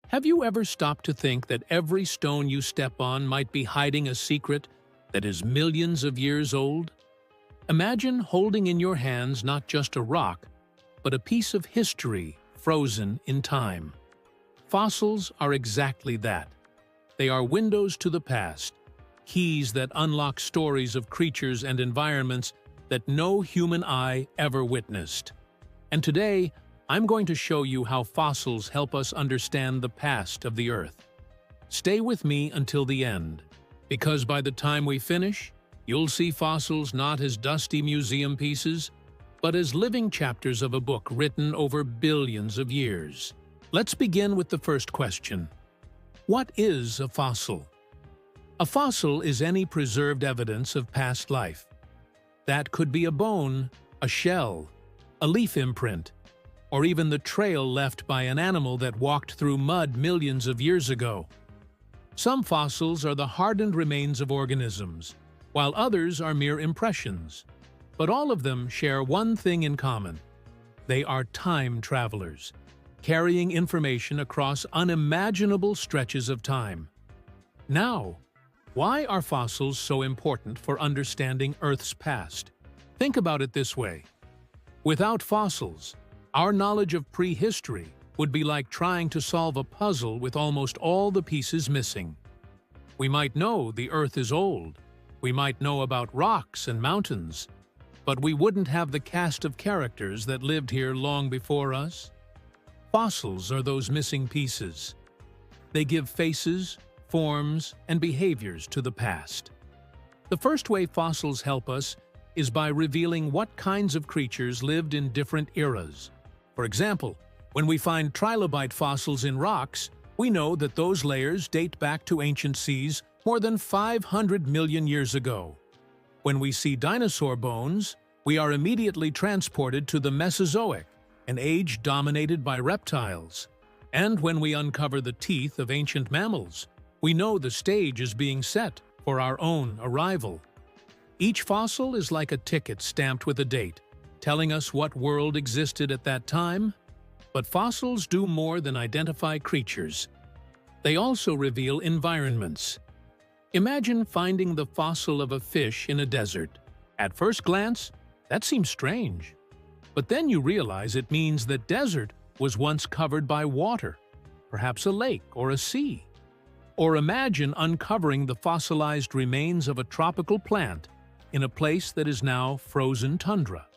Have you ever stopped to think that every stone you step on might be hiding a secret that is millions of years old? Imagine holding in your hands not just a rock, but a piece of history frozen in time. Fossils are exactly that. They are windows to the past, keys that unlock stories of creatures and environments that no human eye ever witnessed. And today, I'm going to show you how fossils help us understand the past of the Earth. Stay with me until the end, because by the time we finish, you'll see fossils not as dusty museum pieces, but as living chapters of a book written over billions of years. Let's begin with the first question. What is a fossil? A fossil is any preserved evidence of past life. That could be a bone, a shell, a leaf imprint, or even the trail left by an animal that walked through mud millions of years ago. Some fossils are the hardened remains of organisms, while others are mere impressions. But all of them share one thing in common. They are time travelers, carrying information across unimaginable stretches of time. Now, why are fossils so important for understanding Earth's past? Think about it this way. Without fossils, our knowledge of prehistory would be like trying to solve a puzzle with almost all the pieces missing. We might know the Earth is old, we might know about rocks and mountains, but we wouldn't have the cast of characters that lived here long before us. Fossils are those missing pieces. They give faces, forms, and behaviors to the past. The first way fossils help us is by revealing what kinds of creatures lived in different eras. For example, when we find trilobite fossils in rocks, we know that those layers date back to ancient seas more than 500 million years ago. When we see dinosaur bones, we are immediately transported to the Mesozoic, an age dominated by reptiles. And when we uncover the teeth of ancient mammals, we know the stage is being set for our own arrival. Each fossil is like a ticket stamped with a date, telling us what world existed at that time. But fossils do more than identify creatures. They also reveal environments. Imagine finding the fossil of a fish in a desert. At first glance, that seems strange. But then you realize it means that desert was once covered by water, perhaps a lake or a sea. Or imagine uncovering the fossilized remains of a tropical plant in a place that is now frozen tundra.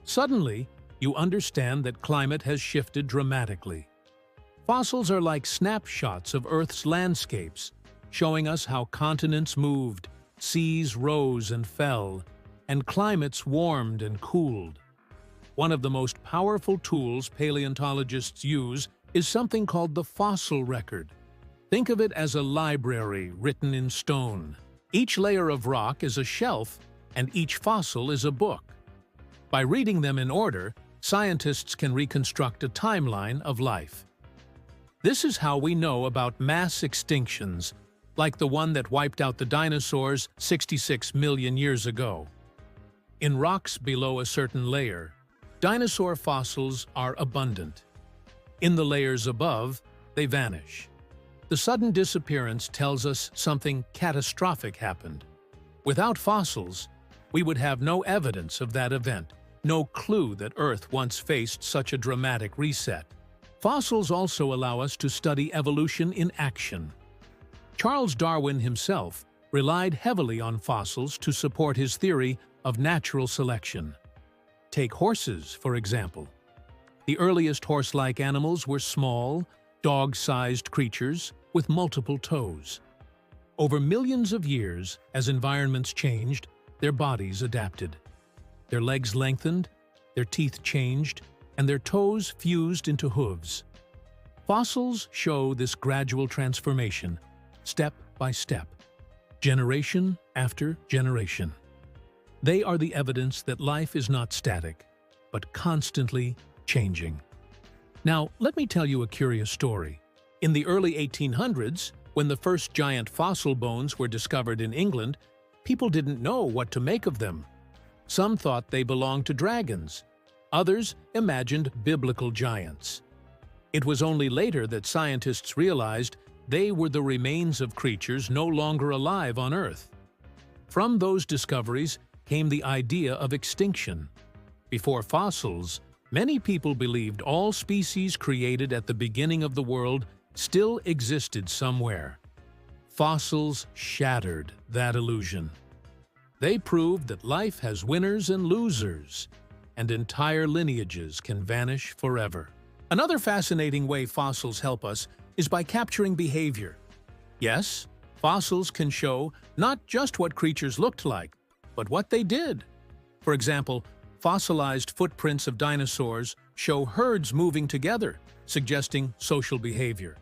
Suddenly, you understand that climate has shifted dramatically. Fossils are like snapshots of Earth's landscapes, showing us how continents moved, seas rose and fell, and climates warmed and cooled. One of the most powerful tools paleontologists use is something called the fossil record. Think of it as a library written in stone. Each layer of rock is a shelf, and each fossil is a book. By reading them in order, scientists can reconstruct a timeline of life. This is how we know about mass extinctions, like the one that wiped out the dinosaurs 66 million years ago. In rocks below a certain layer, dinosaur fossils are abundant. In the layers above, they vanish. The sudden disappearance tells us something catastrophic happened. Without fossils, we would have no evidence of that event, no clue that Earth once faced such a dramatic reset. Fossils also allow us to study evolution in action. Charles Darwin himself relied heavily on fossils to support his theory of natural selection. Take horses, for example. The earliest horse-like animals were small, dog-sized creatures with multiple toes. Over millions of years, as environments changed, their bodies adapted. Their legs lengthened, their teeth changed, and their toes fused into hooves. Fossils show this gradual transformation, step by step, generation after generation. They are the evidence that life is not static, but constantly changing. Now, let me tell you a curious story. In the early 1800s, when the first giant fossil bones were discovered in England, people didn't know what to make of them. Some thought they belonged to dragons. Others imagined biblical giants. It was only later that scientists realized they were the remains of creatures no longer alive on Earth. From those discoveries came the idea of extinction. Before fossils, many people believed all species created at the beginning of the world still existed somewhere. Fossils shattered that illusion. They proved that life has winners and losers, and entire lineages can vanish forever. Another fascinating way fossils help us is by capturing behavior. Yes, fossils can show not just what creatures looked like, but what they did. For example, fossilized footprints of dinosaurs show herds moving together, suggesting social behavior.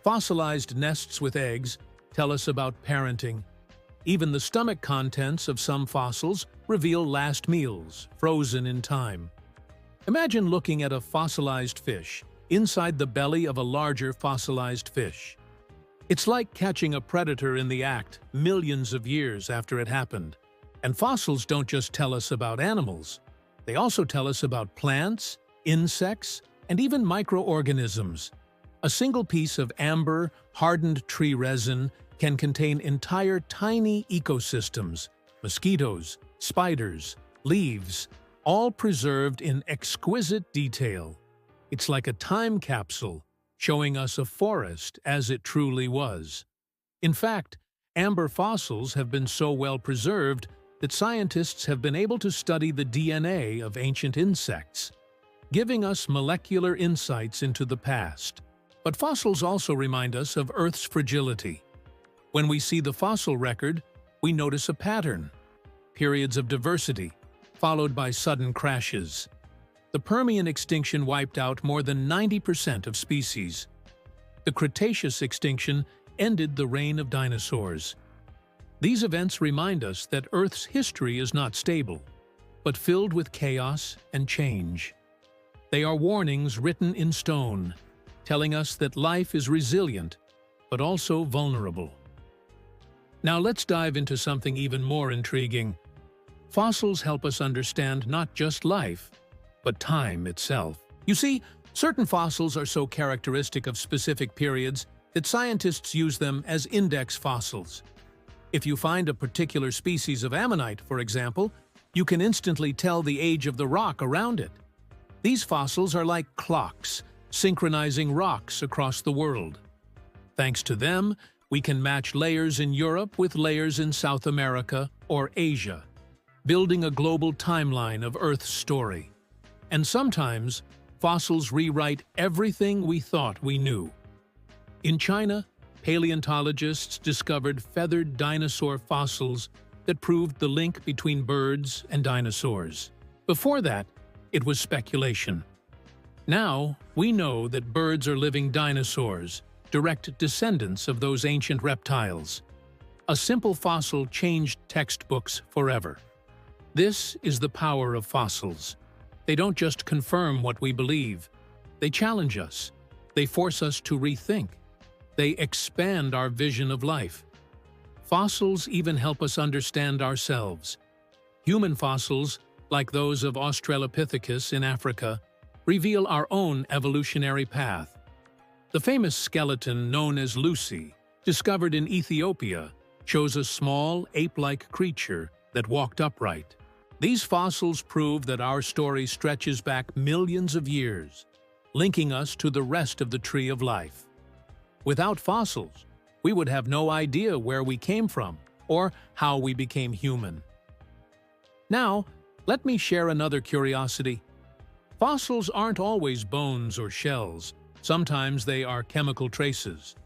Fossilized nests with eggs tell us about parenting. Even the stomach contents of some fossils reveal last meals, frozen in time. Imagine looking at a fossilized fish inside the belly of a larger fossilized fish. It's like catching a predator in the act millions of years after it happened. And fossils don't just tell us about animals. They also tell us about plants, insects, and even microorganisms. A single piece of amber, hardened tree resin can contain entire tiny ecosystems, mosquitoes, spiders, leaves, all preserved in exquisite detail. It's like a time capsule, showing us a forest as it truly was. In fact, amber fossils have been so well preserved that scientists have been able to study the DNA of ancient insects, giving us molecular insights into the past. But fossils also remind us of Earth's fragility. When we see the fossil record, we notice a pattern: periods of diversity, followed by sudden crashes. The Permian extinction wiped out more than 90% of species. The Cretaceous extinction ended the reign of dinosaurs. These events remind us that Earth's history is not stable, but filled with chaos and change. They are warnings written in stone, telling us that life is resilient, but also vulnerable. Now let's dive into something even more intriguing. Fossils help us understand not just life, but time itself. You see, certain fossils are so characteristic of specific periods that scientists use them as index fossils. If you find a particular species of ammonite, for example, you can instantly tell the age of the rock around it. These fossils are like clocks, synchronizing rocks across the world. Thanks to them, we can match layers in Europe with layers in South America or Asia, building a global timeline of Earth's story. And sometimes, fossils rewrite everything we thought we knew. In China, paleontologists discovered feathered dinosaur fossils that proved the link between birds and dinosaurs. Before that, it was speculation. Now, we know that birds are living dinosaurs, direct descendants of those ancient reptiles. A simple fossil changed textbooks forever. This is the power of fossils. They don't just confirm what we believe. They challenge us. They force us to rethink. They expand our vision of life. Fossils even help us understand ourselves. Human fossils, like those of Australopithecus in Africa, reveal our own evolutionary path. The famous skeleton known as Lucy, discovered in Ethiopia, shows a small, ape-like creature that walked upright. These fossils prove that our story stretches back millions of years, linking us to the rest of the tree of life. Without fossils, we would have no idea where we came from or how we became human. Now, let me share another curiosity. Fossils aren't always bones or shells. Sometimes they are chemical traces.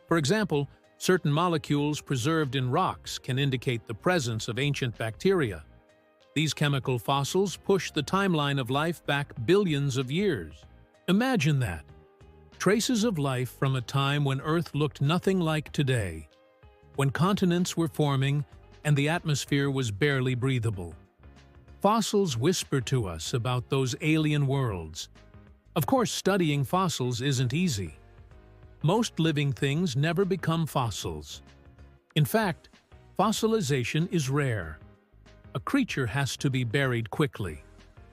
For example, certain molecules preserved in rocks can indicate the presence of ancient bacteria. These chemical fossils push the timeline of life back billions of years. Imagine that. Traces of life from a time when Earth looked nothing like today, when continents were forming and the atmosphere was barely breathable. Fossils whisper to us about those alien worlds. Of course, studying fossils isn't easy. Most living things never become fossils. In fact, fossilization is rare. A creature has to be buried quickly,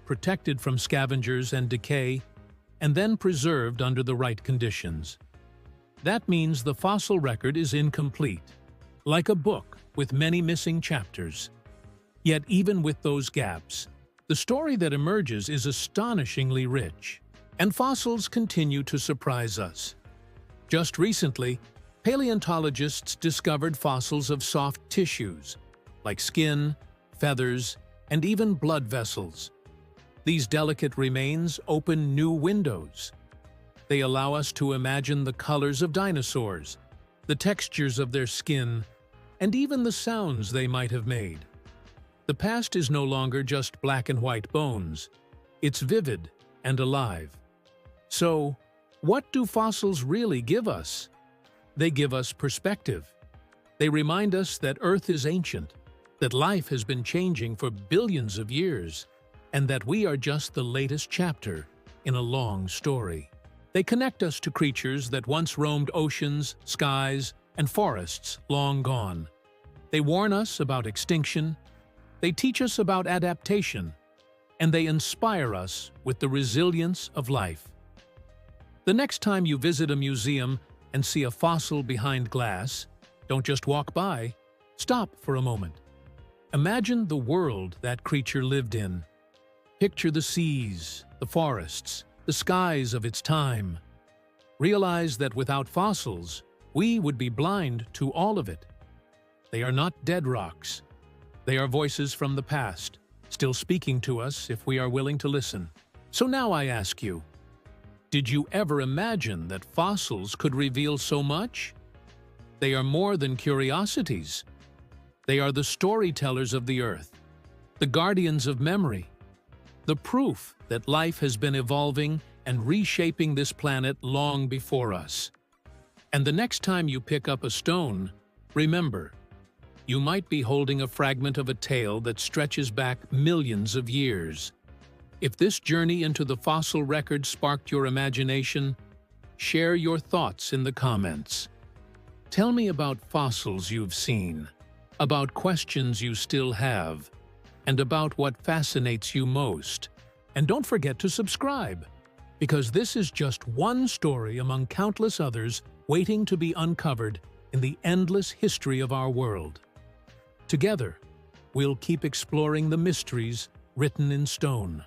protected from scavengers and decay, and then preserved under the right conditions. That means the fossil record is incomplete, like a book with many missing chapters. Yet even with those gaps, the story that emerges is astonishingly rich, and fossils continue to surprise us. Just recently, paleontologists discovered fossils of soft tissues, like skin, feathers, and even blood vessels. These delicate remains open new windows. They allow us to imagine the colors of dinosaurs, the textures of their skin, and even the sounds they might have made. The past is no longer just black and white bones. It's vivid and alive. So, what do fossils really give us? They give us perspective. They remind us that Earth is ancient, that life has been changing for billions of years, and that we are just the latest chapter in a long story. They connect us to creatures that once roamed oceans, skies, and forests long gone. They warn us about extinction, they teach us about adaptation, and they inspire us with the resilience of life. The next time you visit a museum and see a fossil behind glass, don't just walk by, stop for a moment. Imagine the world that creature lived in. Picture the seas, the forests, the skies of its time. Realize that without fossils, we would be blind to all of it. They are not dead rocks. They are voices from the past, still speaking to us if we are willing to listen. So now I ask you, did you ever imagine that fossils could reveal so much? They are more than curiosities. They are the storytellers of the Earth, the guardians of memory, the proof that life has been evolving and reshaping this planet long before us. And the next time you pick up a stone, remember, you might be holding a fragment of a tale that stretches back millions of years. If this journey into the fossil record sparked your imagination, share your thoughts in the comments. Tell me about fossils you've seen, about questions you still have, and about what fascinates you most. And don't forget to subscribe, because this is just one story among countless others waiting to be uncovered in the endless history of our world. Together, we'll keep exploring the mysteries written in stone.